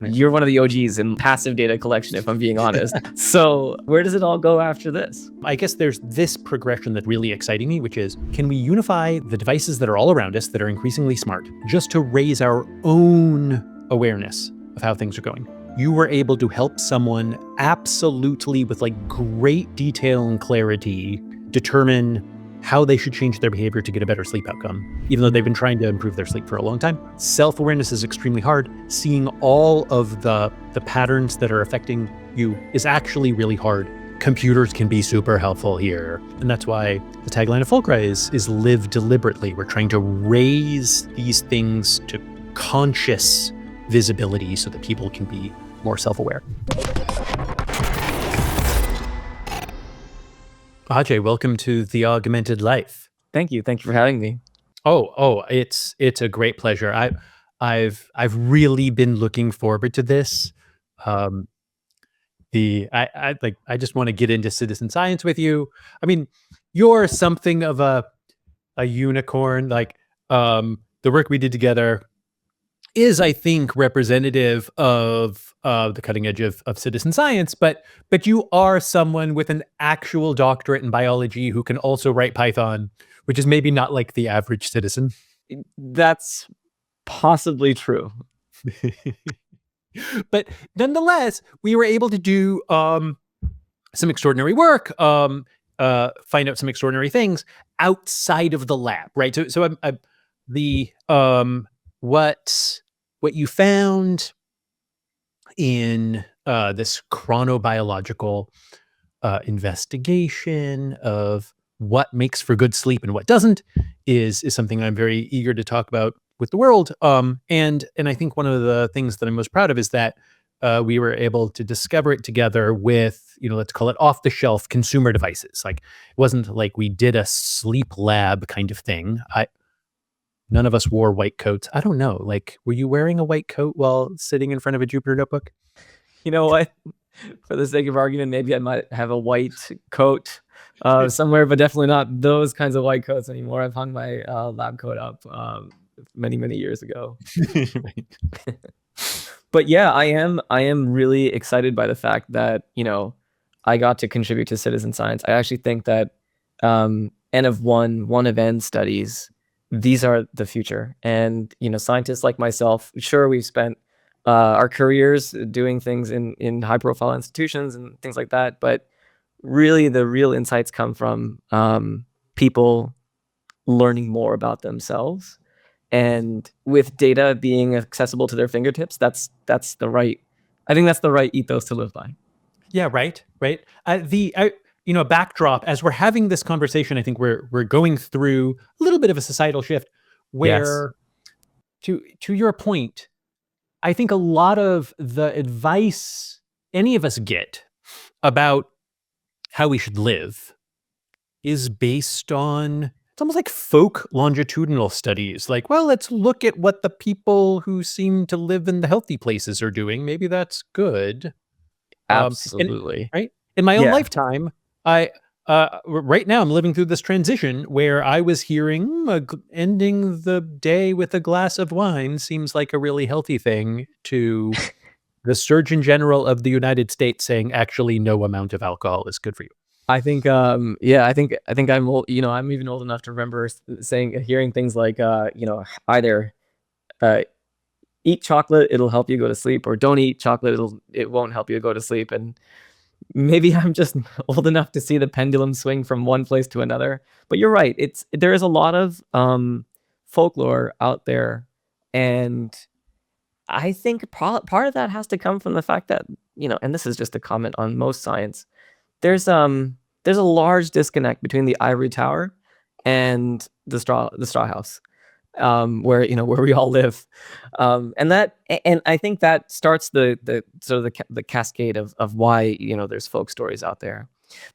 Right. You're one of the OGs in passive data collection, if I'm being honest. So where does it all go after this? I guess there's this progression that's really exciting me, which is, can we unify the devices that are all around us that are increasingly smart just to raise our own awareness of how things are going? You were able to help someone absolutely with like great detail and clarity determine how they should change their behavior to get a better sleep outcome, even though they've been trying to improve their sleep for a long time. Self-awareness is extremely hard. Seeing all of the patterns that are affecting you is actually really hard. Computers can be super helpful here. And that's why the tagline of Fulcra is live deliberately. We're trying to raise these things to conscious visibility so that people can be more self-aware. Ajay, welcome to the Augmented Life. Thank you. Thank you for having me. Oh, it's a great pleasure. I've really been looking forward to this. I just want to get into citizen science with you. I mean, you're something of a unicorn. Like the work we did together is, I think, representative of the cutting edge of citizen science, but you are someone with an actual doctorate in biology who can also write Python, which is maybe not like the average citizen. That's possibly true. But nonetheless, we were able to do some extraordinary work, find out some extraordinary things outside of the lab, right? So what you found in this chronobiological investigation of what makes for good sleep and what doesn't is something I'm very eager to talk about with the world. And I think one of the things that I'm most proud of is that we were able to discover it together with, let's call it off-the-shelf consumer devices. Like, it wasn't like we did a sleep lab kind of thing. None of us wore white coats. I don't know. Like, were you wearing a white coat while sitting in front of a Jupyter notebook? You know what? For the sake of argument, maybe I might have a white coat somewhere, but definitely not those kinds of white coats anymore. I've hung my lab coat up many, many years ago. But yeah, I am really excited by the fact that, I got to contribute to citizen science. I actually think that N of one of N studies, these are the future. And, scientists like myself, sure, we've spent our careers doing things in high profile institutions and things like that. But really, the real insights come from people learning more about themselves. And with data being accessible to their fingertips, that's the right ethos to live by. Yeah, right. Backdrop, as we're having this conversation, I think we're going through a little bit of a societal shift where, to your point, I think a lot of the advice any of us get about how we should live is based on, it's almost like folk longitudinal studies. Like, well, let's look at what the people who seem to live in the healthy places are doing. Maybe that's good. Absolutely. Right. In my own lifetime, right now I'm living through this transition where I was hearing ending the day with a glass of wine seems like a really healthy thing, to the Surgeon General of the United States saying actually no amount of alcohol is good for you. I think I think I'm old, I'm even old enough to remember hearing things like either eat chocolate, it'll help you go to sleep, or don't eat chocolate, it won't help you go to sleep. And maybe I'm just old enough to see the pendulum swing from one place to another. But you're right. There is a lot of folklore out there, and I think part of that has to come from the fact that, and this is just a comment on most science, there's a large disconnect between the ivory tower and the straw house, where we all live, and I think that starts the sort of the cascade of why there's folk stories out there.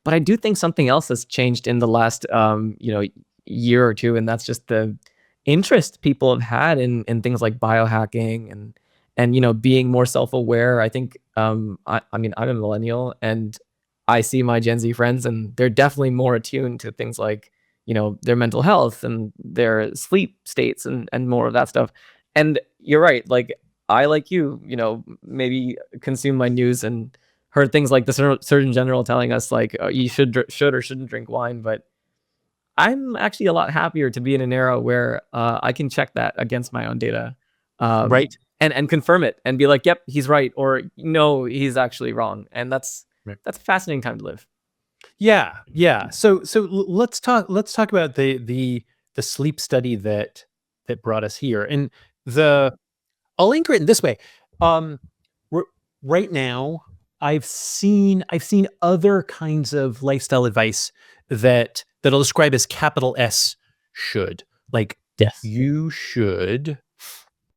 But I do think something else has changed in the last year or two, and that's just the interest people have had in things like biohacking and being more self-aware. I think I'm a millennial, and I see my Gen Z friends, and they're definitely more attuned to things like their mental health and their sleep states and more of that stuff. And you're right, like I, like you, maybe consume my news and heard things like the Surgeon General telling us like you should or shouldn't drink wine, but I'm actually a lot happier to be in an era where I can check that against my own data, Right. and confirm it and be like, yep, he's right, or no, he's actually wrong, and Right. that's a fascinating time to live. Yeah, yeah. Let's talk about the sleep study that brought us here. And the I'll anchor it in this way. Um, r- right now, I've seen other kinds of lifestyle advice that I'll describe as capital S should. Like, Yes. you should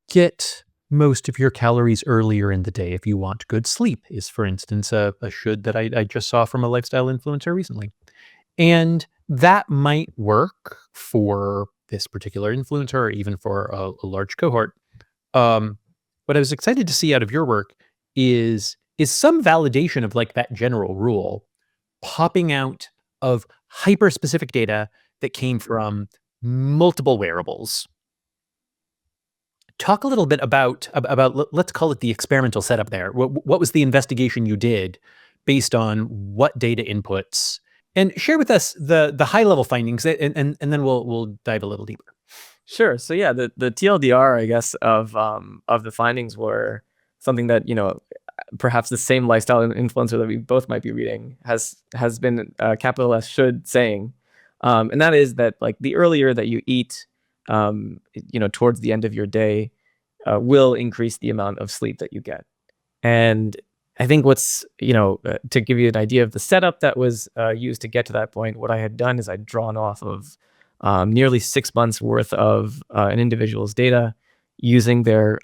get most of your calories earlier in the day if you want good sleep. Is, for instance, a should that I just saw from a lifestyle influencer recently. And that might work for this particular influencer or even for a large cohort. Um, what I was excited to see out of your work is some validation of like that general rule popping out of hyper specific data that came from multiple wearables. Talk a little bit about let's call it the experimental setup there. What was the investigation you did based on what data inputs? And share with us the high level findings, and then we'll dive a little deeper. Sure. So yeah, the TLDR, I guess, of the findings were something that perhaps the same lifestyle influencer that we both might be reading has been capital S should saying, and that is that like the earlier that you eat, towards the end of your day, will increase the amount of sleep that you get. And I think to give you an idea of the setup that was used to get to that point, what I had done is I'd drawn off of nearly 6 months worth of an individual's data using their,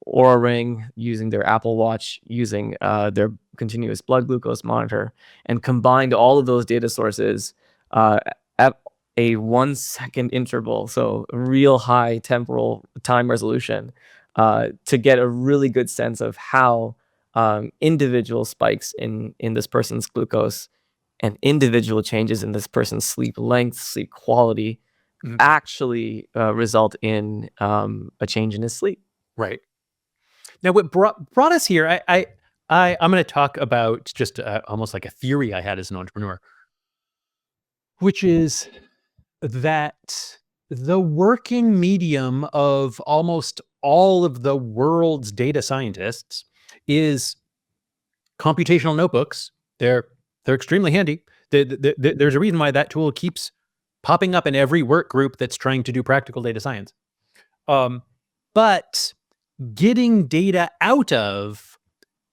Aura ring, using their Apple Watch, using their continuous blood glucose monitor, and combined all of those data sources at a 1 second interval, so a real high temporal time resolution, to get a really good sense of how individual spikes in this person's glucose and individual changes in this person's sleep length, sleep quality Mhm. actually result in a change in his sleep. Right. Now, what brought us here, I'm going to talk about just almost like a theory I had as an entrepreneur, which is that the working medium of almost all of the world's data scientists is computational notebooks. They're extremely handy. There's a reason why that tool keeps popping up in every work group that's trying to do practical data science. Um, but getting data out of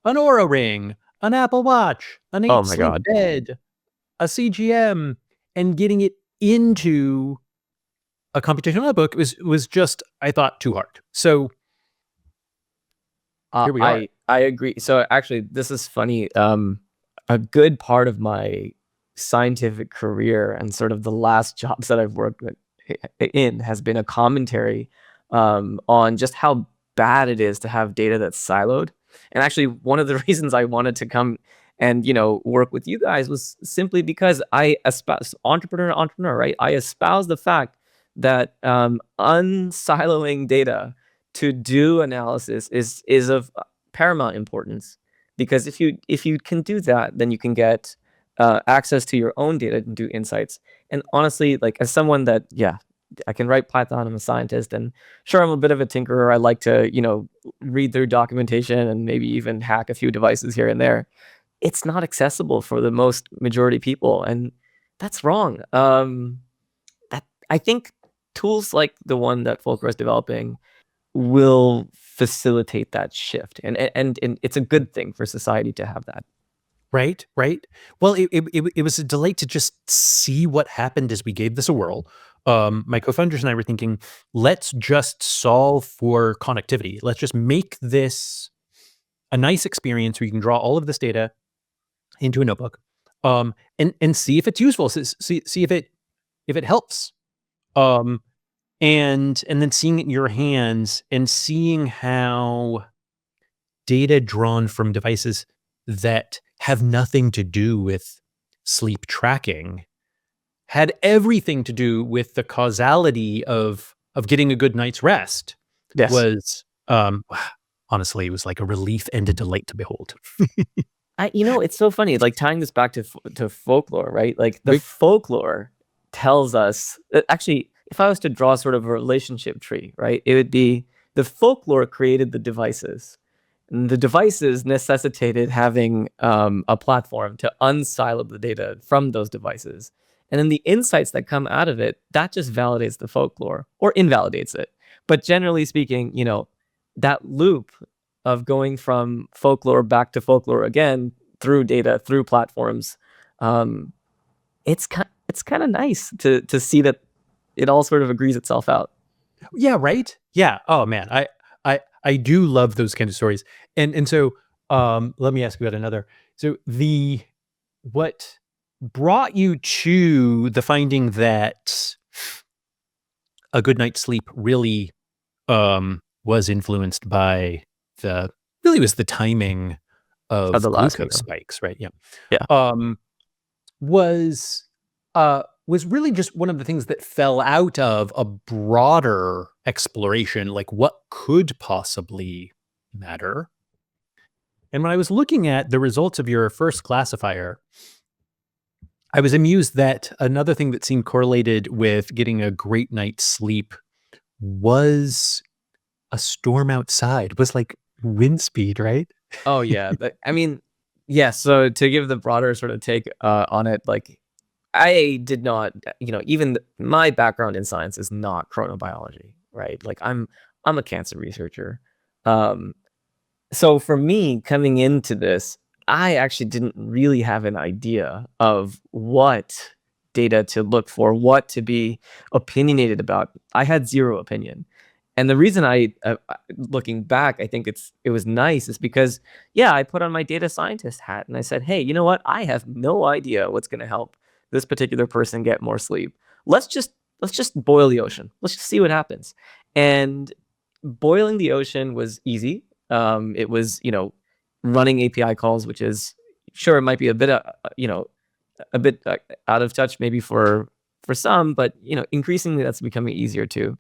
an Oura ring, an Apple Watch, an Oh 8 my sleep God. bed, a CGM, and getting it into a computational notebook was just, I thought, too hard. So here we are. I agree. So actually, this is funny. A good part of my scientific career and sort of the last jobs that I've worked in has been a commentary on just how bad it is to have data that's siloed. And actually, one of the reasons I wanted to come and work with you guys was simply because I espouse entrepreneur, right? I espouse the fact that unsiloing data to do analysis is of paramount importance, because if you can do that, then you can get access to your own data and do insights. And honestly, like as someone that I can write Python, I'm a scientist, and sure, I'm a bit of a tinkerer. I like to read through documentation and maybe even hack a few devices here and there. It's not accessible for the most majority people, and that's wrong. That I think tools like the one that Fulcra is developing will facilitate that shift, and it's a good thing for society to have that. Right, right. Well, it was a delight to just see what happened as we gave this a whirl. My co-founders and I were thinking, let's just solve for connectivity. Let's just make this a nice experience where you can draw all of this data into a notebook, and see if it's useful. See if it helps. Um, and then seeing it in your hands and seeing how data drawn from devices that have nothing to do with sleep tracking had everything to do with the causality of getting a good night's rest Yes. was Um, honestly, it was like a relief and a delight to behold. It's so funny, like tying this back to folklore, right? Like the Right. folklore tells us actually, if I was to draw sort of a relationship tree, right, it would be the folklore created the devices. And the devices necessitated having a platform to unsilo the data from those devices. And then the insights that come out of it, that just validates the folklore or invalidates it. But generally speaking, that loop of going from folklore back to folklore again through data, through platforms, um, it's kind of nice to see that it all sort of agrees itself out. Yeah, right? Yeah. Oh man, I do love those kind of stories. And so let me ask you about another. So the what brought you to the finding that a good night's sleep really was influenced by the really was the timing Of of the last glucose meal. spikes, right? Yeah. Yeah. Um was was really just one of the things that fell out of a broader exploration, like what could possibly matter. And when I was looking at the results of your first classifier, I was amused that another thing that seemed correlated with getting a great night's sleep was a storm outside, was like wind speed, right? Oh yeah. I mean, yeah. So to give the broader sort of take on it, like I did not, even my background in science is not chronobiology, right? Like I'm a cancer researcher. Um, so for me coming into this, I actually didn't really have an idea of what data to look for, what to be opinionated about. I had zero opinion. And the reason looking back, I think it was nice is because, yeah, I put on my data scientist hat and I said, hey, you know what? I have no idea what's going to help this particular person get more sleep. Let's just let's just boil the ocean. Let's just see what happens. And boiling the ocean was easy. It was, running API calls, which is sure it might be a bit, a bit out of touch maybe for some, but increasingly that's becoming easier too.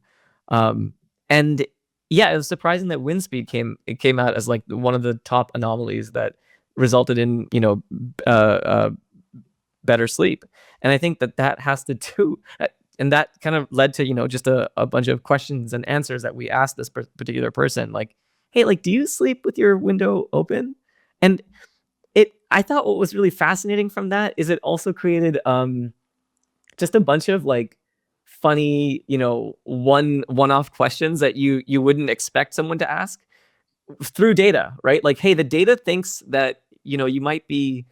Um, and yeah, it was surprising that wind speed came out as like one of the top anomalies that resulted in uh, uh, better sleep. And I think that has to do, and that kind of led to just a bunch of questions and answers that we asked this particular person, like, hey, like, do you sleep with your window open? And I thought what was really fascinating from that is it also created just a bunch of like funny, one-off questions that you wouldn't expect someone to ask through data, right? Like, hey, the data thinks that you might be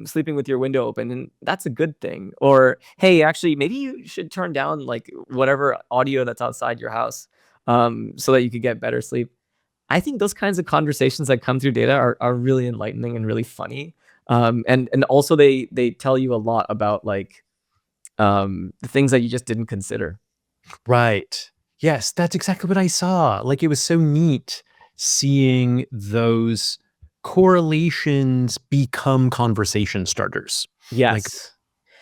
sleeping with your window open, and that's a good thing. Or hey, actually, maybe you should turn down like whatever audio that's outside your house, so that you could get better sleep. I think those kinds of conversations that come through data are really enlightening and really funny. And also they tell you a lot about like the things that you just didn't consider. Right. Yes, that's exactly what I saw. Like it was so neat seeing those correlations become conversation starters. Like, Yes.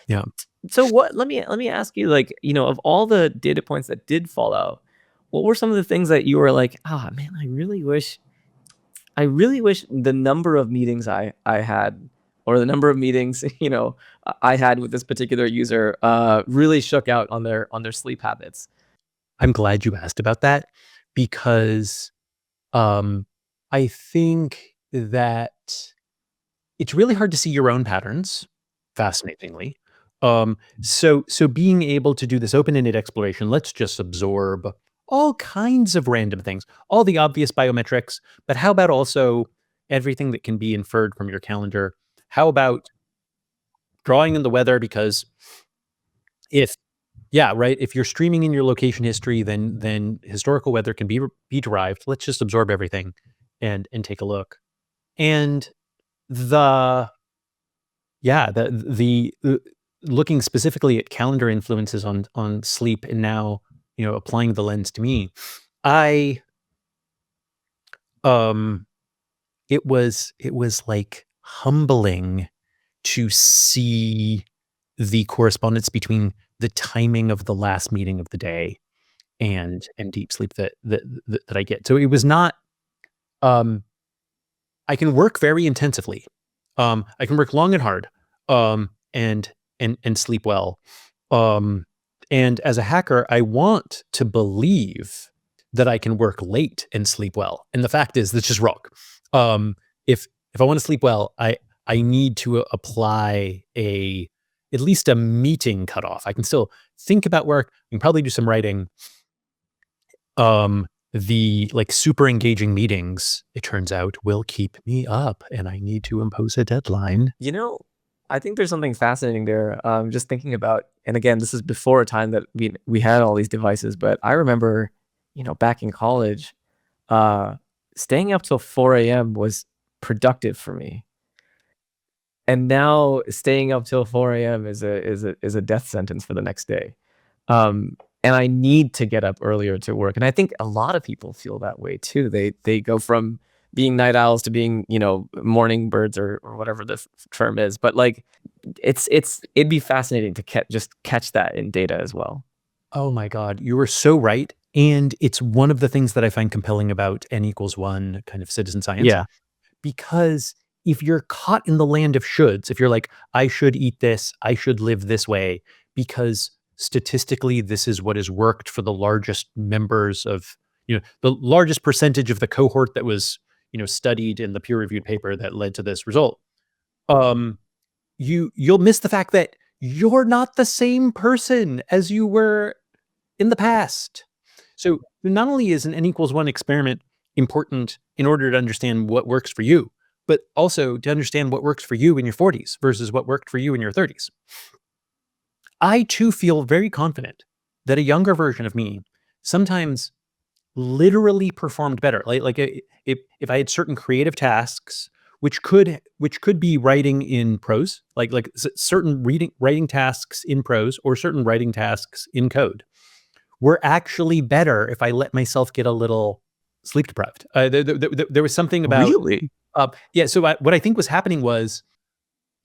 yeah, So what? Let me ask you, like, of all the data points that did fall out, what were some of the things that you were like, ah, man, I really wish the number of meetings I had, or the number of meetings I had with this particular user really shook out on their sleep habits. I'm glad you asked about that because um I think that it's really hard to see your own patterns, fascinatingly. So being able to do this open-ended exploration, let's just absorb all kinds of random things, all the obvious biometrics, but how about also everything that can be inferred from your calendar? How about drawing in the weather? Because if yeah, right, if you're streaming in your location history, then historical weather can be derived. Let's just absorb everything and take a look. And the Yeah, looking specifically at calendar influences on sleep and now, applying the lens to me, I, um it was, like, humbling to see the correspondence between the timing of the last meeting of the day and deep sleep that I get. So it was not. Um, I can work very intensively. I can work long and hard, and sleep well. Um, and as a hacker, I want to believe that I can work late and sleep well. And the fact is, that's just wrong. Um, if I want to sleep well, I need to apply at least a meeting cutoff. I can still think about work. I can probably do some writing. The like super engaging meetings, it turns out, will keep me up, and I need to impose a deadline. You know, I think there's something fascinating there. Just thinking about, and again, this is before a time that we had all these devices, but I remember, back in college, uh, staying up till 4 a.m. was productive for me. And now staying up till 4 a.m. is a death sentence for the next day. And I need to get up earlier to work. And I think a lot of people feel that way too. They go from being night owls to being, morning birds, or whatever the term is. But like it'd be fascinating to just catch that in data as well. Oh my God, you were so right. And it's one of the things that I find compelling about N=1 kind of citizen science. Yeah. Because if you're caught in the land of shoulds, if you're like, I should eat this, I should live this way, because statistically, this is what has worked for the largest members of, the largest percentage of the cohort that was, studied in the peer-reviewed paper that led to this result. You'll miss the fact that you're not the same person as you were in the past. So not only is an N=1 experiment important in order to understand what works for you, but also to understand what works for you in your 40s versus what worked for you in your 30s. I too feel very confident that a younger version of me sometimes literally performed better. If I had certain creative tasks, which could be writing in prose, certain writing tasks in prose or certain writing tasks in code, were actually better if I let myself get a little sleep deprived. There was something about Really? yeah. So what I think was happening was,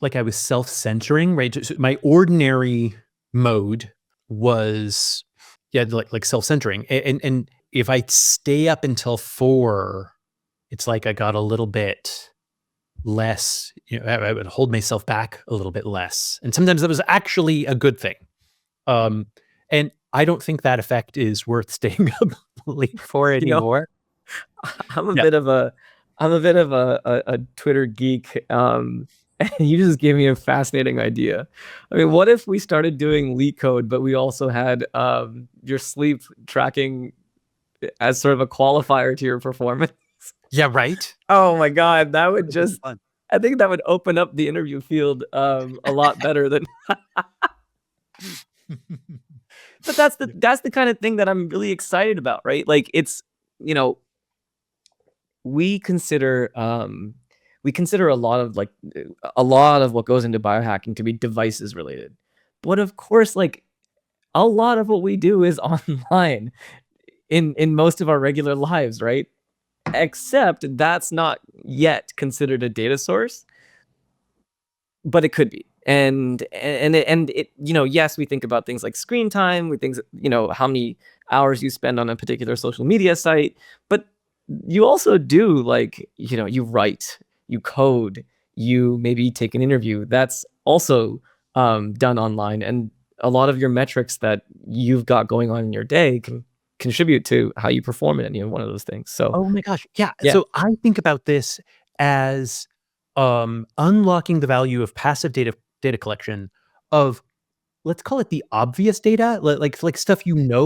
like, I was self-censoring, right? So my ordinary mode was, yeah, like self-censoring, and if I stay up until 4, it's like I got a little bit less. I would hold myself back a little bit less, and sometimes that was actually a good thing. And I don't think that effect is worth staying up late for You know, anymore. I'm a Yeah. bit of a a Twitter geek. And you just gave me a fascinating idea. I mean, what if we started doing leak code, but we also had your sleep tracking as sort of a qualifier to your performance? Yeah, right. Oh my God, that would just, Fun. I think that would open up the interview field a lot better than. But that's the kind of thing that I'm really excited about, right? Like it's, you know, we consider a lot of a lot of what goes into biohacking to be devices related. But of course, like a lot of what we do is online in most of our regular lives, right? Except that's not yet considered a data source, but it could be. And yes, we think about things like screen time, we think, how many hours you spend on a particular social media site, but you also do, like, you write, you code, you maybe take an interview. That's also done online, and a lot of your metrics that you've got going on in your day can contribute to how you perform in any one of those things. So Oh my gosh. Yeah. yeah. So I think about this as unlocking the value of passive data collection of, let's call it, the obvious data, like stuff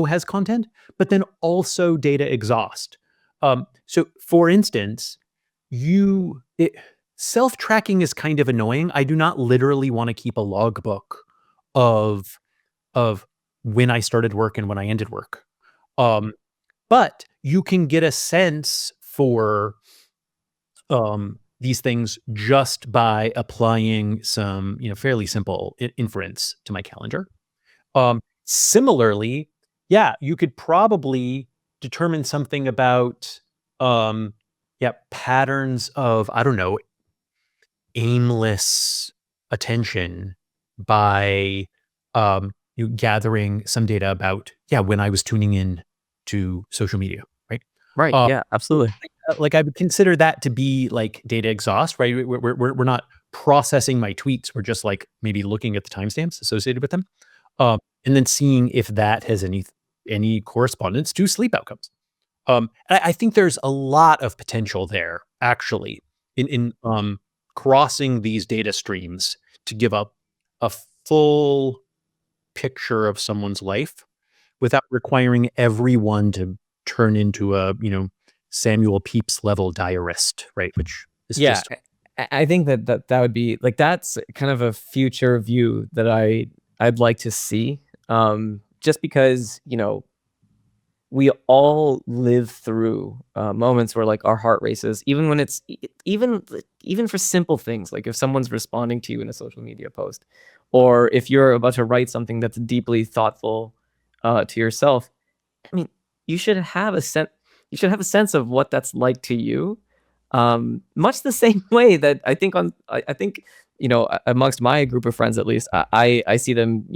has content, but then also data exhaust. So for instance, self-tracking is kind of annoying. I do not literally want to keep a logbook of when I started work and when I ended work. But you can get a sense for these things just by applying some, fairly simple inference to my calendar. Similarly, yeah, you could probably determine something about, patterns of, I don't know, aimless attention by, gathering some data about, when I was tuning in to social media, right? Right. Uh, Yeah, absolutely. like I would consider that to be like data exhaust, right? We're not processing my tweets. We're just like maybe looking at the timestamps associated with them, and then seeing if that has any correspondence to sleep outcomes. I think there's a lot of potential there, actually, in crossing these data streams to give up a full picture of someone's life without requiring everyone to turn into a, Samuel Pepys level diarist, right? Which is Yeah, just I think that would be like that's kind of a future view that I'd like to see. Just because we all live through moments where like our heart races, even when it's even for simple things like if someone's responding to you in a social media post, or if you're about to write something that's deeply thoughtful to yourself. I mean, you should have a sense. You should have a sense of what that's like to you. Much the same way that I think amongst my group of friends at least, I see them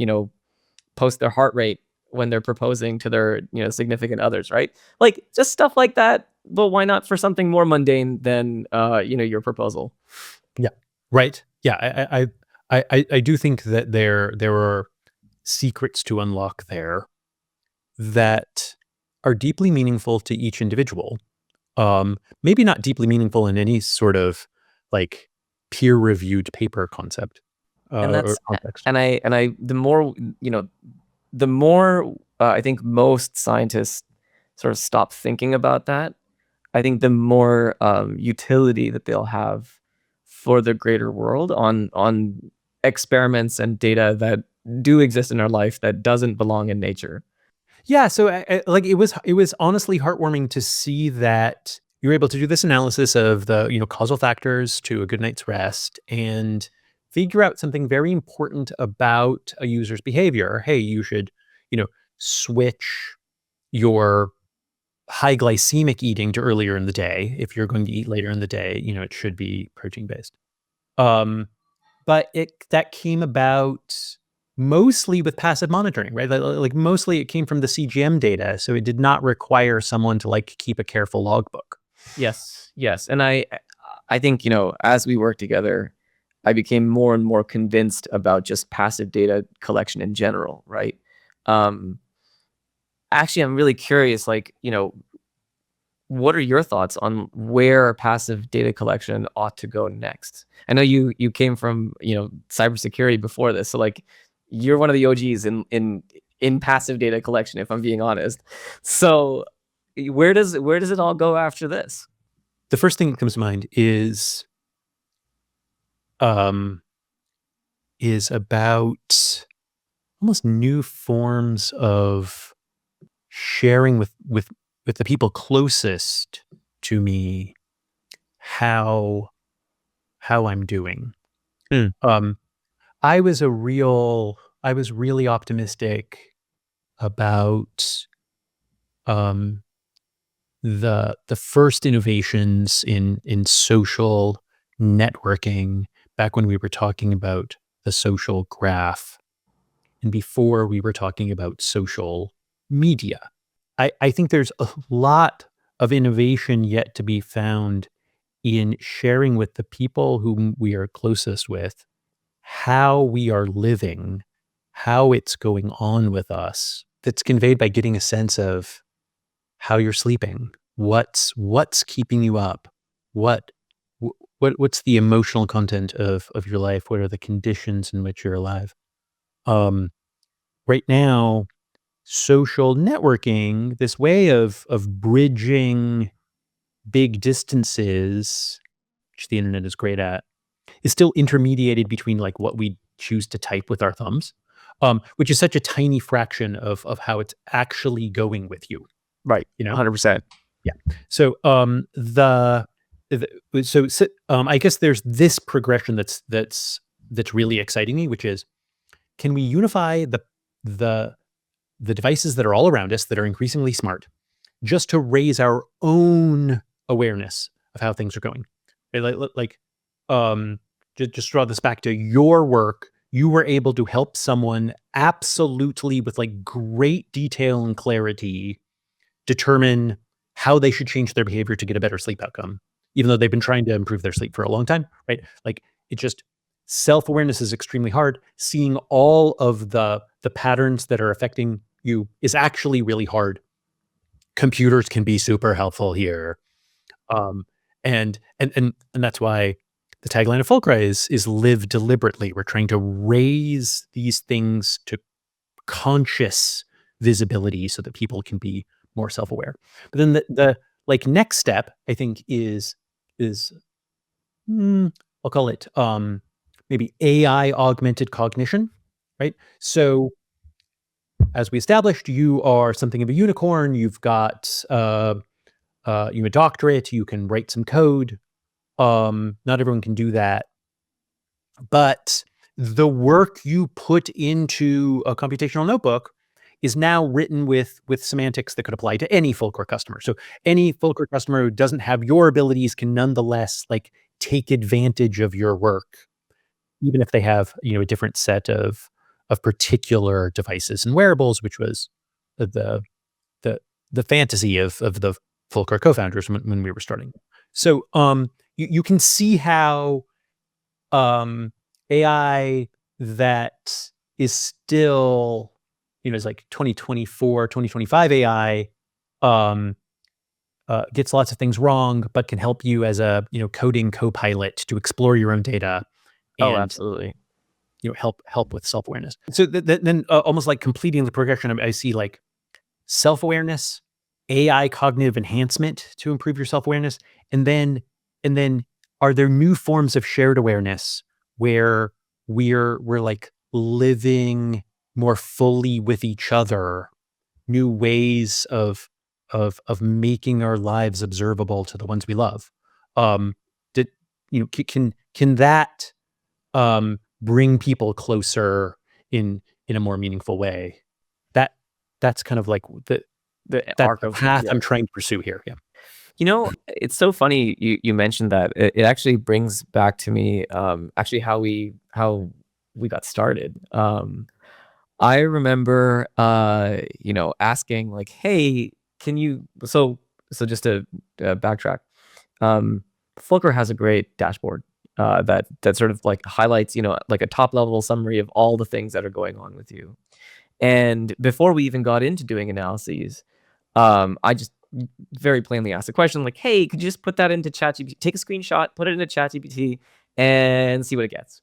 post their heart rate when they're proposing to their significant others, right? Like just stuff like that. But why not for something more mundane than your proposal? yeah, right. Yeah, I do think that there are secrets to unlock there that are deeply meaningful to each individual. Maybe not deeply meaningful in any sort of like peer-reviewed paper concept And or that's context. and I the more I think most scientists sort of stop thinking about that, I think the more utility that they'll have for the greater world on experiments and data that do exist in our life that doesn't belong in nature. Yeah, so like it was honestly heartwarming to see that you were able to do this analysis of the causal factors to a good night's rest and figure out something very important about a user's behavior. Hey, you should you know switch your high glycemic eating to earlier in the day. If you're going to eat later in the day, it should be protein based. Um, but that came about mostly with passive monitoring, right? Like mostly it came from the CGM data, so it did not require someone to like keep a careful logbook. Yes, yes, and I think as we work together, I became more and more convinced about just passive data collection in general, right? Um, Actually, I'm really curious, like what are your thoughts on where passive data collection ought to go next? I know you came from cybersecurity before this, so like you're one of the OGs in passive data collection, if I'm being honest. So where does it all go after this? The first thing that comes to mind um, is about almost new forms of sharing with the people closest to me how I'm doing. Hmm. Um, I was really optimistic about um, the first innovations in social networking back when we were talking about the social graph and before we were talking about social media. I think there's a lot of innovation yet to be found in sharing with the people whom we are closest with how we are living, how it's going on with us, that's conveyed by getting a sense of how you're sleeping, what's keeping you up, what what's the emotional content of your life, what are the conditions in which you're alive. Um, right now, social networking, this way of bridging big distances, which the internet is great at, is still intermediated between like what we choose to type with our thumbs, which is such a tiny fraction of how it's actually going with you. Right, You know? 100%. Yeah. So I guess there's this progression that's really exciting me, which is can we unify the the devices that are all around us that are increasingly smart just to raise our own awareness of how things are going. Right? Just draw this back to your work. You were able to help someone absolutely with like great detail and clarity determine how they should change their behavior to get a better sleep outcome, even though they've been trying to improve their sleep for a long time, right? Like it just self-awareness is extremely hard. Seeing all of the patterns that are affecting you is actually really hard. Computers can be super helpful here. Um, and that's why the tagline of Fulcra is live deliberately. We're trying to raise these things to conscious visibility so that people can be more self-aware. But then the like next step, I think, is I'll call it maybe AI augmented cognition, right? So as we established, you are something of a unicorn. You've got you a doctorate. You can write some code. Not everyone can do that, but the work you put into a computational notebook is now written with semantics that could apply to any Fulcra customer. So any Fulcra customer who doesn't have your abilities can nonetheless like take advantage of your work, even if they have, a different set of particular devices and wearables, which was the the the fantasy of the Fulcra co-founders when we were starting. So you can see how um, AI that is still, it's like 2024, 2025 AI, um, gets lots of things wrong, but can help you as a, coding co-pilot to explore your own data Oh, and, absolutely. help with self-awareness. So then almost like completing the progression, I see like self-awareness, AI cognitive enhancement to improve your self-awareness, and then are there new forms of shared awareness where we're like living more fully with each other, new ways of making our lives observable to the ones we love. Did can that bring people closer in a more meaningful way? That that's kind of like The that's arc the of path yeah. I'm trying to pursue here. Yeah. It's so funny you mentioned that. It actually brings back to me actually how we got started. I remember asking like, "Hey, can you?" So just to backtrack, um, Fulcr has a great dashboard that sort of like highlights like a top level summary of all the things that are going on with you. And before we even got into doing analyses, I just very plainly asked the question like, "Hey, could you just put that into ChatGPT? Take a screenshot, put it into ChatGPT, and see what it gets."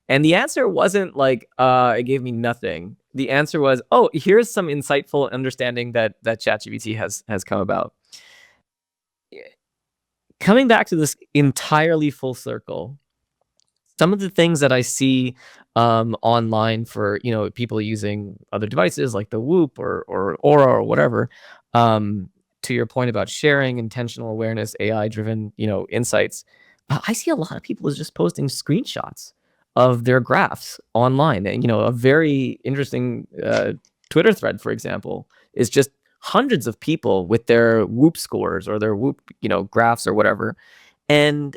And the answer wasn't like, it gave me nothing. The answer was, "Oh, here's some insightful understanding that ChatGPT has come about." Coming back to this entirely full circle, some of the things that I see online for people using other devices like the Whoop or Aura or whatever. Um, to your point about sharing intentional awareness, AI driven insights, I see a lot of people is just posting screenshots of their graphs online. And a very interesting Twitter thread, for example, is just hundreds of people with their Whoop scores or their Whoop graphs or whatever. And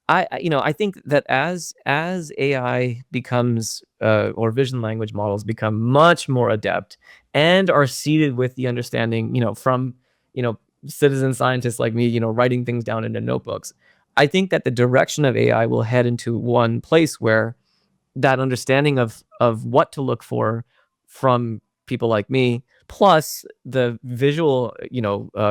I think that as AI becomes or vision language models become much more adept and are seeded with the understanding, from you know citizen scientists like me, writing things down into notebooks. I think that the direction of AI will head into one place where that understanding of what to look for from people like me, plus the visual,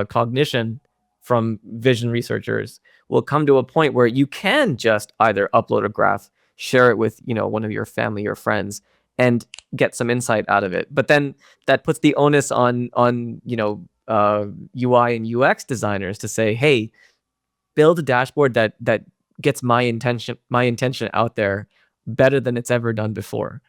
cognition from vision researchers, will come to a point where you can just either upload a graph, share it with one of your family or friends, and get some insight out of it. But then that puts the onus on UI and UX designers to say, hey, build a dashboard that gets my intention out there better than it's ever done before.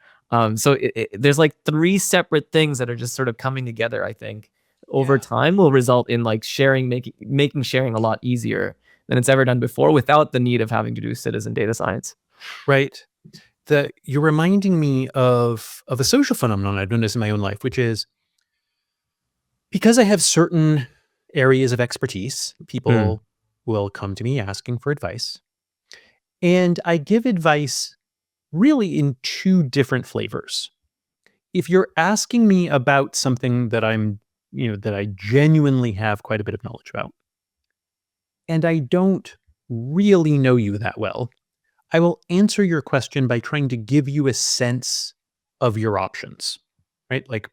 So there's like three separate things that are just sort of coming together. I think over Yeah. time will result in like making sharing a lot easier than it's ever done before, without the need of having to do citizen data science. Right. You're reminding me of a social phenomenon I've noticed in my own life, which is because I have certain areas of expertise, Mm, people will come to me asking for advice. And I give advice really in two different flavors. If you're asking me about something that I'm that I genuinely have quite a bit of knowledge about, and I don't really know you that well, I will answer your question by trying to give you a sense of your options, right? Like,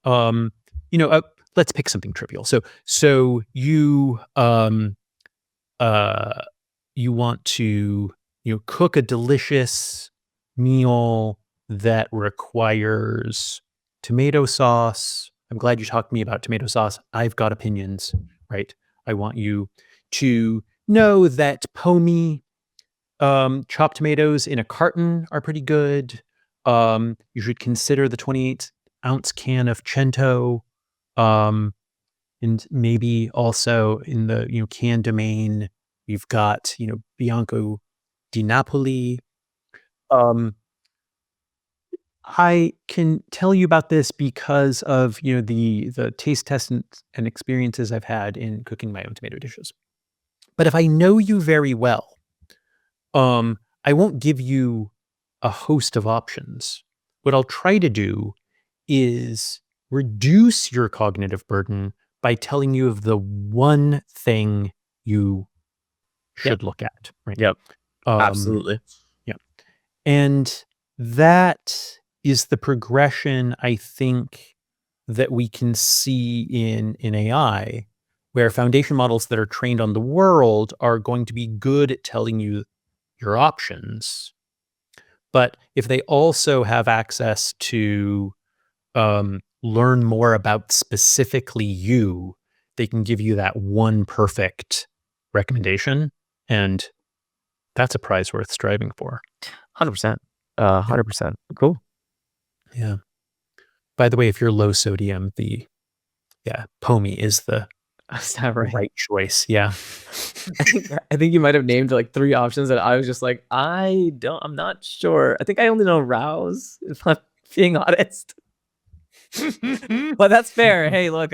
um, you know, uh, let's pick something trivial. So uh, you want to, cook a delicious meal that requires tomato sauce. I'm glad you talked to me about tomato sauce. I've got opinions, right? I want you to know that Pomi chopped tomatoes in a carton are pretty good. You should consider the 28-ounce can of Cento, um, and maybe also in the can domain, you've got Bianco di Napoli. Um, I can tell you about this because of the taste tests and experiences I've had in cooking my own tomato dishes. But if I know you very well, Um, I won't give you a host of options. What I'll try to do is reduce your cognitive burden by telling you of the one thing you Yep. should look at, right? Yep. Um, Absolutely. yeah. And that is the progression I think that we can see in AI, where foundation models that are trained on the world are going to be good at telling you your options. But if they also have access to learn more about specifically you, they can give you that one perfect recommendation. And that's a prize worth striving for. 100%. Yep. 100%. Cool. Yeah. By the way, if you're low sodium, Pomi is the Is that right? right choice. Yeah. I think you might have named like 3 options that I was just like, I'm not sure. I think I only know Rouse, if I'm being honest. But that's fair. Hey, look,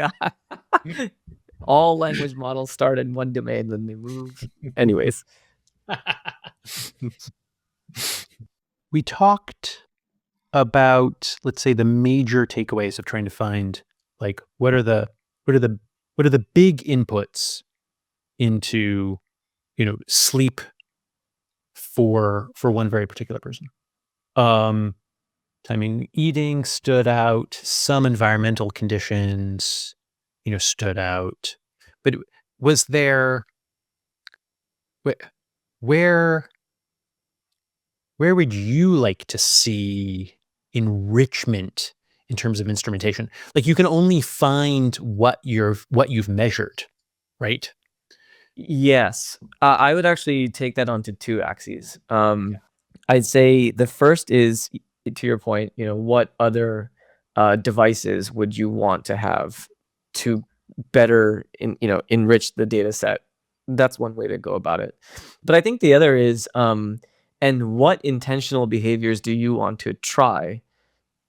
all language models start in one domain, then they move. Anyways, We talked about, let's say, the major takeaways of trying to find, like, what are the big inputs into sleep for one very particular person. um Timing, eating stood out, some environmental conditions stood out, but was there wh- where where would you like to see enrichment in terms of instrumentation? Like, you can only find what you've measured, right? yes, I would actually take that onto 2 axes. Yeah. I'd say the first is, to your point, what other devices would you want to have to better enrich the data set? That's one way to go about it. But I think the other is, and what intentional behaviors do you want to try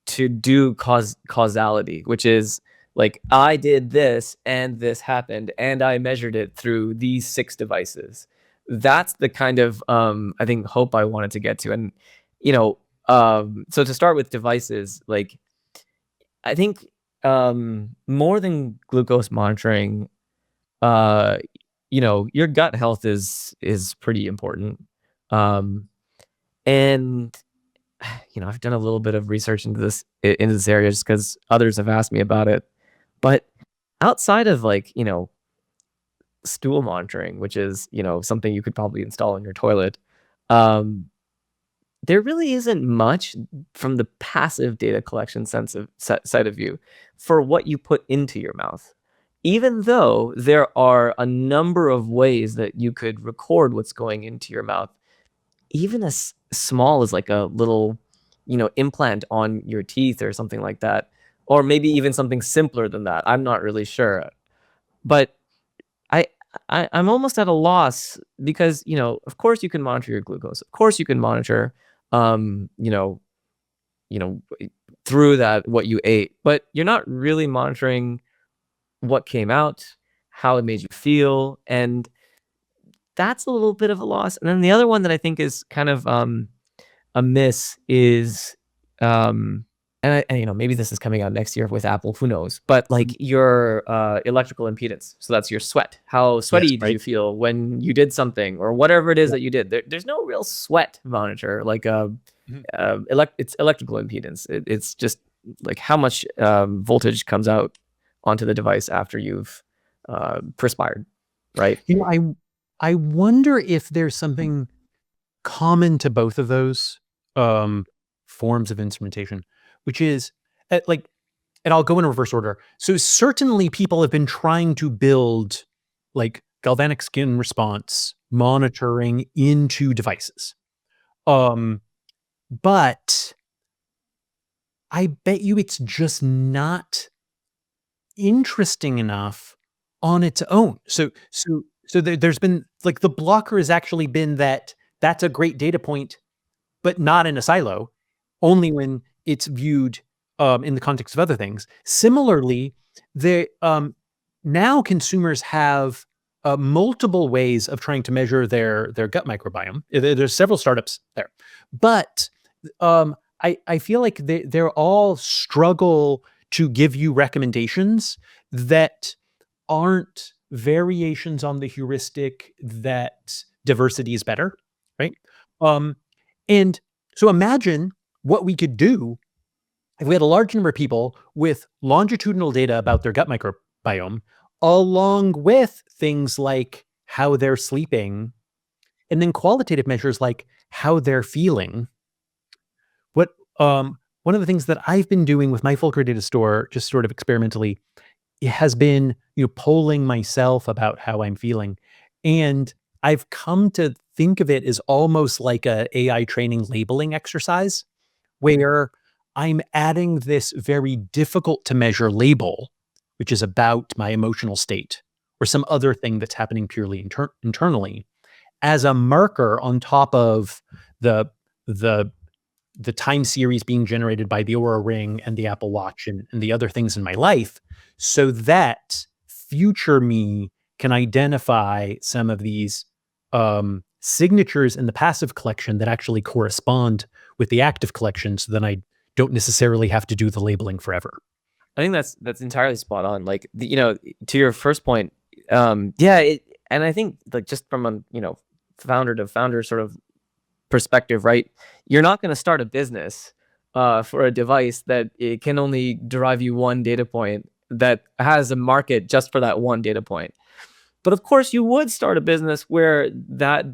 to do causality, which is like, I did this and this happened and I measured it through these 6 devices. That's the kind of I think hope I wanted to get to. And so to start with devices, like, I think more than glucose monitoring, uh your gut health is pretty important. um and I've done a little bit of research into this area just because others have asked me about it. But outside of, like, stool monitoring, which is, something you could probably install in your toilet, um, there really isn't much from the passive data collection side of view for what you put into your mouth. Even though there are a number of ways that you could record what's going into your mouth, even as small as like a little, implant on your teeth or something like that, or maybe even something simpler than that. I'm not really sure, but I, I'm almost at a loss because, of course you can monitor your glucose. Of course you can monitor, um, you know, you know, through that what you ate, but you're not really monitoring what came out, how it made you feel, and that's a little bit of a loss. And then the other one that I think is kind of a miss is, um, and maybe this is coming out next year with Apple, who knows? But like your electrical impedance, so that's your sweat. How Yes, sweaty did right. you feel when you did something or whatever it is that you did? There's no real sweat monitor like Mhm. it's electrical impedance. It's just like how much voltage comes out onto the device after you've perspired, right? I wonder if there's something common to both of those forms of instrumentation, which is like, and I'll go in reverse order. So certainly people have been trying to build like galvanic skin response monitoring into devices. But I bet you it's just not interesting enough on its own. So there's been like the blocker has actually been that that's a great data point, but not in a silo, only when it's viewed in the context of other things. Similarly, the now consumers have multiple ways of trying to measure their gut microbiome. There's several startups there, but I feel like they're all struggle to give you recommendations that aren't variations on the heuristic that diversity is better, right? Um, and so imagine what we could do if we had a large number of people with longitudinal data about their gut microbiome, along with things like how they're sleeping, and then qualitative measures like how they're feeling. What one of the things that I've been doing with my Fulcra data store, just sort of experimentally, it has been, polling myself about how I'm feeling. And I've come to think of it as almost like a AI training labeling exercise where I'm adding this very difficult to measure label, which is about my emotional state or some other thing that's happening purely internally as a marker on top of the the the time series being generated by the Oura Ring and the Apple Watch and the other things in my life, so that future me can identify some of these signatures in the passive collection that actually correspond with the active collection, so then I don't necessarily have to do the labeling forever. I think that's entirely spot on. Like to your first point, yeah, and I think like just from a founder to founder sort of perspective, right? You're not going to start a business for a device that it can only derive you one data point that has a market just for that one data point. But of course, you would start a business where that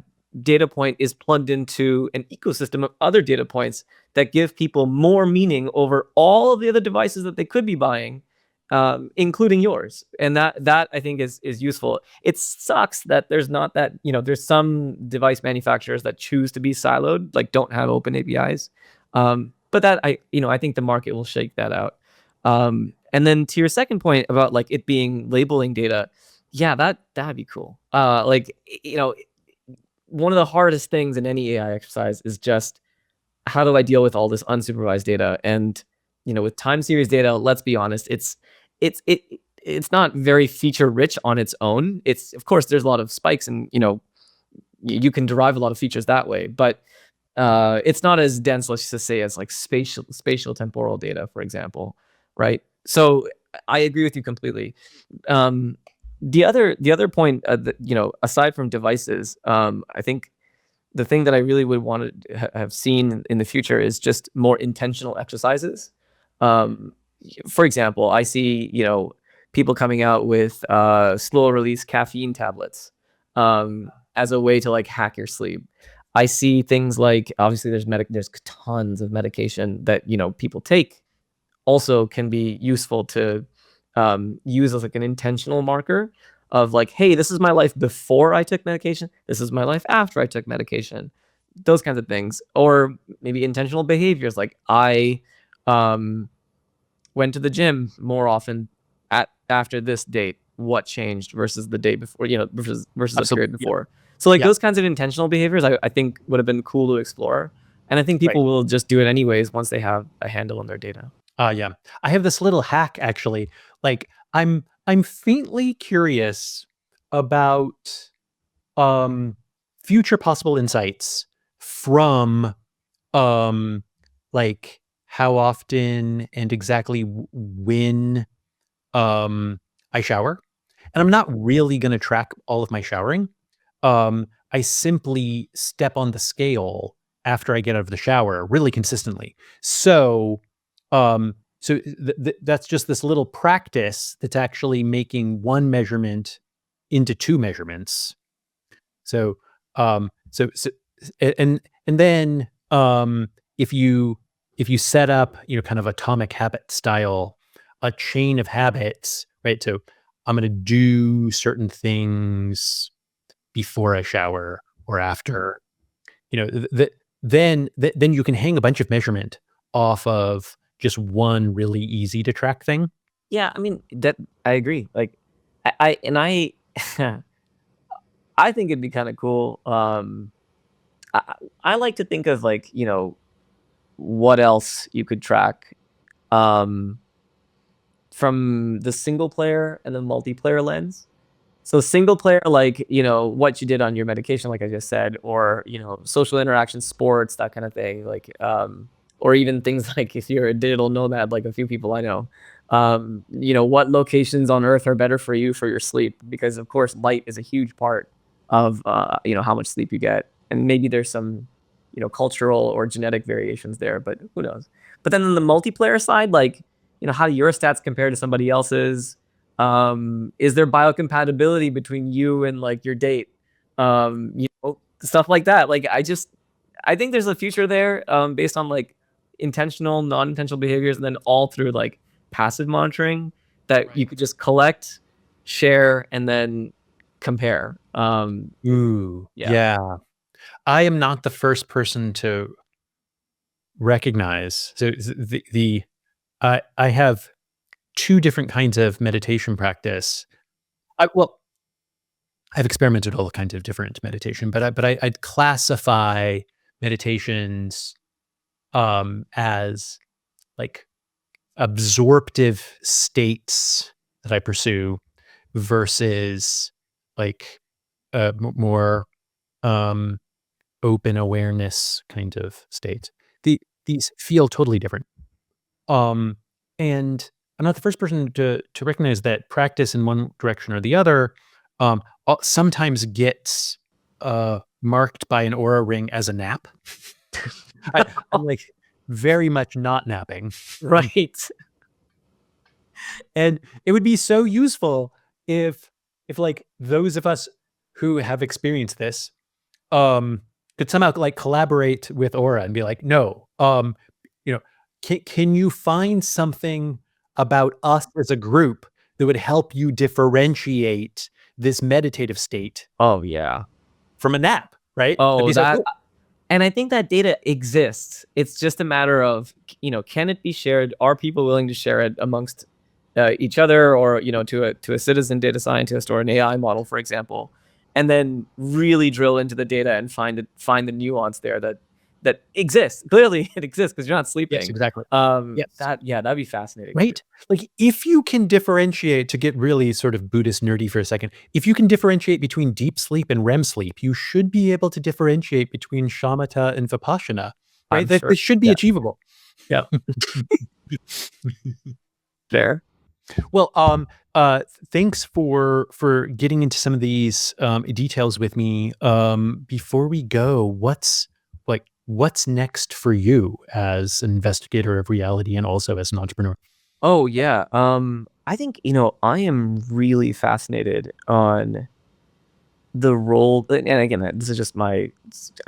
data point is plugged into an ecosystem of other data points that give people more meaning over all of the other devices that they could be buying, including yours. And that I think is useful. It sucks that there's not that, there's some device manufacturers that choose to be siloed, like don't have open APIs. But that I think the market will shake that out. And then to your second point about like it being labeling data, yeah, that'd be cool. Like, one of the hardest things in any AI exercise is just how do I deal with all this unsupervised data? And with time series data, let's be honest, it's not very feature rich on its own. It's, of course, there's a lot of spikes and you can derive a lot of features that way, but it's not as dense, let's just say, as like spatial temporal data, for example, right? So I agree with you completely. The other point, aside from devices, I think the thing that I really would want to have seen in the future is just more intentional exercises. Um, for example, I see people coming out with slow release caffeine tablets as a way to like hack your sleep. I see things like, obviously there's tons of medication that people take, also can be useful to use as like an intentional marker of like, hey, this is my life before I took medication. This is my life after I took medication. Those kinds of things, or maybe intentional behaviors like I went to the gym more often after this date. What changed versus the day before? Versus the period Absolutely. Yeah. before. So like Yeah. those kinds of intentional behaviors, I think would have been cool to explore. And I think Right. people will just do it anyways once they have a handle on their data. Yeah. I have this little hack actually. Like I'm faintly curious about um future possible insights from um like how often and exactly when I shower. And I'm not really going to track all of my showering. I simply step on the scale after I get out of the shower really consistently. So, that's just this little practice that's actually making one measurement into two measurements. So, so and then if you set up, kind of atomic habit style, a chain of habits, right? So I'm going to do certain things before I shower or after, then you can hang a bunch of measurement off of just one really easy to track thing. Yeah, I mean, that I agree. Like, I I think it'd be kinda cool, I I like to think of, like, what else you could track, um, from the single player and the multiplayer lens. So single player, like, what you did on your medication, like I just said, or, social interaction, sports, that kind of thing. Like, or even things like if you're a digital nomad, like a few people I know, what locations on Earth are better for you for your sleep? Because of course, light is a huge part of, how much sleep you get. And maybe there's some, cultural or genetic variations there, but who knows? But then on the multiplayer side, like, how do your stats compare to somebody else's? Is there biocompatibility between you and like your date? Stuff like that. Like I think there's a future there, based on like intentional, non-intentional behaviors, and then all through like passive monitoring that you could just collect, share, and then compare. Ooh, Yeah. yeah. I am not the first person to recognize. So I have two different kinds of meditation practice. Well, I've experimented with all kinds of different meditation, I'd classify meditations as like absorptive states that I pursue versus like more um, open awareness kind of states. These feel totally different. Um, and I'm not the first person to recognize that practice in one direction or the other sometimes gets marked by an aura ring as a nap. I'm like very much not napping, Right. and it would be so useful if like those of us who have experienced this could somehow like collaborate with Aura and be like, no, you know, can you find something about us as a group that would help you differentiate this meditative state Oh yeah. from a nap, right? That'd Oh, be so that cool. and I think that data exists. It's just a matter of, can it be shared? Are people willing to share it amongst each other, or to a citizen data scientist or an AI model, for example, and then really drill into the data and find the nuance there that exists. Clearly, it exists because you're not Yes, sleeping. exactly. Yes. That'd be fascinating. Right? Like, if you can differentiate, to get really sort of Buddhist nerdy for a second, if you can differentiate between deep sleep and REM sleep, you should be able to differentiate between shamatha and vipassana, right? I'm That sure. this should be Yeah. achievable. Yeah. Fair. Well, thanks for getting into some of these details with me. Before we go, what's next for you as an investigator of reality and also as an entrepreneur? Oh yeah. I think I am really fascinated on the role, and again, this is just I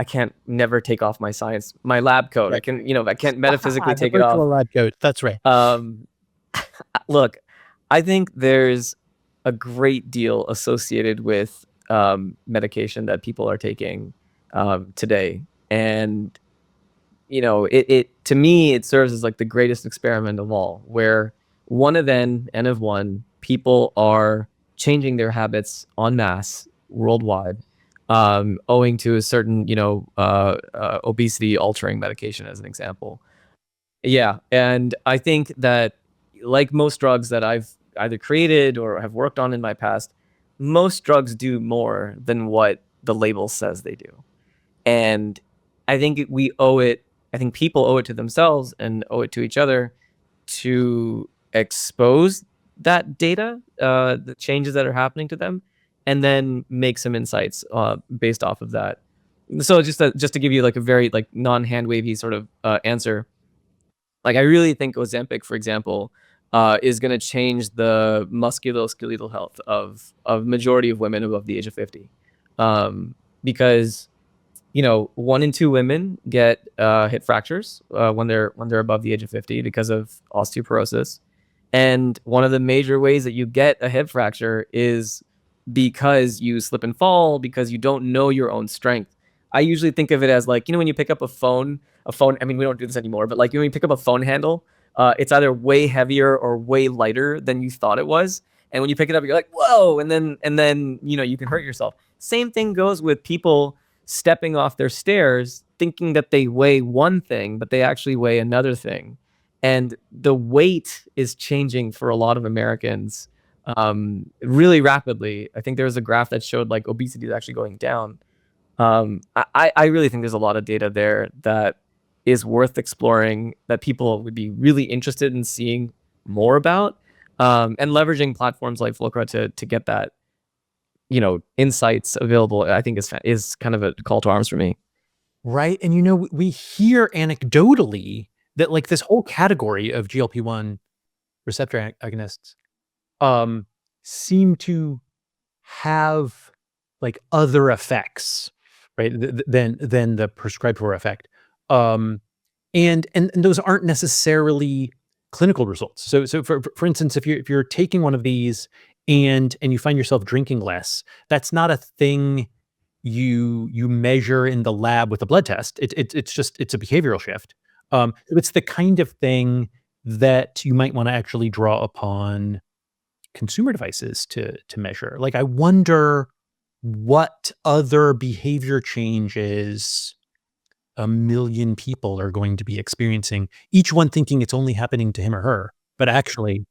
can't never take off my science, my lab coat. I Right. can, I can't metaphysically The take it off. virtual lab coat. That's right. Um, Look, I think there's a great deal associated with medication that people are taking today, and it to me it serves as like the greatest experiment of all, where one of n of one people are changing their habits en masse worldwide, owing to a certain obesity altering medication, as an example. Yeah, and I think that, like most drugs that I've either created or have worked on in my past, most drugs do more than what the label says they do. And I think we owe it I think people owe it to themselves and owe it to each other to expose that data, the changes that are happening to them, and then make some insights based off of that. So just to give you like a very like non-hand wavy sort of answer, like I really think Ozempic, for example, is going to change the musculoskeletal health of majority of women above the age of 50, because 1 in 2 women get hip fractures when they're above the age of 50 because of osteoporosis. And one of the major ways that you get a hip fracture is because you slip and fall, because you don't know your own strength. I usually think of it as like, when you pick up a phone, I mean, we don't do this anymore, but like when you pick up a phone handle, it's either way heavier or way lighter than you thought it was. And when you pick it up, you're like, whoa, and then you can hurt yourself. Same thing goes with people stepping off their stairs thinking that they weigh one thing, but they actually weigh another thing. And the weight is changing for a lot of Americans really rapidly. I think there was a graph that showed like obesity is actually going down. I really think there's a lot of data there that is worth exploring, that people would be really interested in seeing more about, and leveraging platforms like Fulcra to get that insights available. I think is kind of a call to arms for me. Right. And we hear anecdotally that like this whole category of GLP-1 receptor agonists seem to have like other effects, right, than the prescribed for effect. And those aren't necessarily clinical results. So for instance, if you're taking one of these and you find yourself drinking less, that's not a thing you measure in the lab with a blood test. It's a behavioral shift. It's the kind of thing that you might want to actually draw upon consumer devices to measure. Like, I wonder what other behavior changes 1 million people are going to be experiencing, each one thinking it's only happening to him or her, but actually,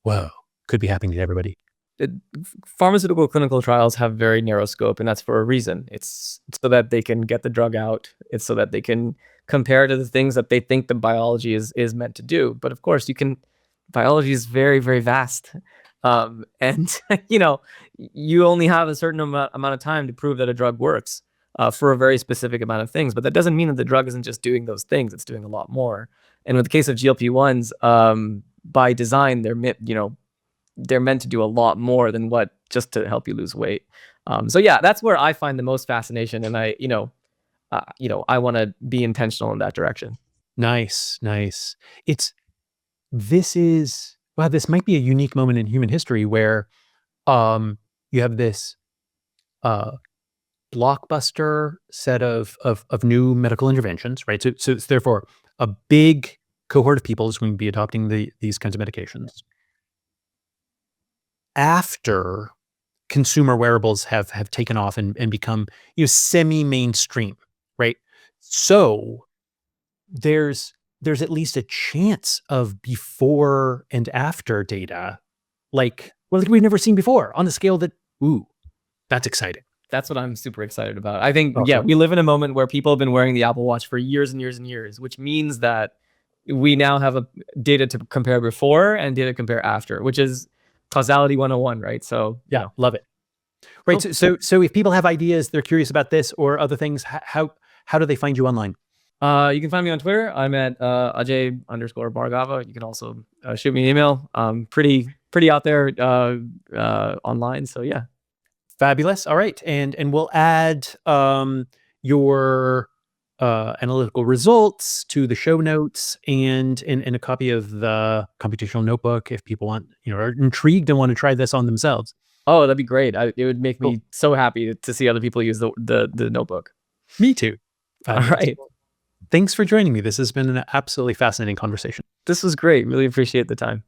whoa, could be happening to everybody. Pharmaceutical clinical trials have very narrow scope, and that's for a reason. It's so that they can get the drug out. It's so that they can compare to the things that they think the biology is meant to do. But of course, biology is very, very vast. And you only have a certain amount of time to prove that a drug works for a very specific amount of things. But that doesn't mean that the drug isn't just doing those things. It's doing a lot more. And with the case of GLP-1s, by design, they're meant to do a lot more than just to help you lose weight. So yeah, that's where I find the most fascination, and I want to be intentional in that direction. Nice. This might be a unique moment in human history where you have this blockbuster set of new medical interventions, right? So it's therefore a big cohort of people is going to be adopting these kinds of medications. After consumer wearables have taken off and become semi-mainstream, right? So there's at least a chance of before and after data, like we've never seen before, on a scale that, that's exciting. That's what I'm super excited about. I think, Awesome. we live in a moment where people have been wearing the Apple Watch for years and years and years, which means that we now have data to compare before and data to compare after, which is causality 101, right? So yeah, love it. Right. Cool. So if people have ideas, they're curious about this or other things, how do they find you online? You can find me on Twitter. I'm at Ajay_Bhargava. You can also shoot me an email. Pretty out there online. So yeah. Fabulous. All right. And we'll add your analytical results to the show notes and a copy of the computational notebook if people are intrigued and want to try this on themselves. Oh, that'd be great. It would make me so happy to see other people use the notebook. Me too. All right. Thanks for joining me. This has been an absolutely fascinating conversation. This was great. Really appreciate the time.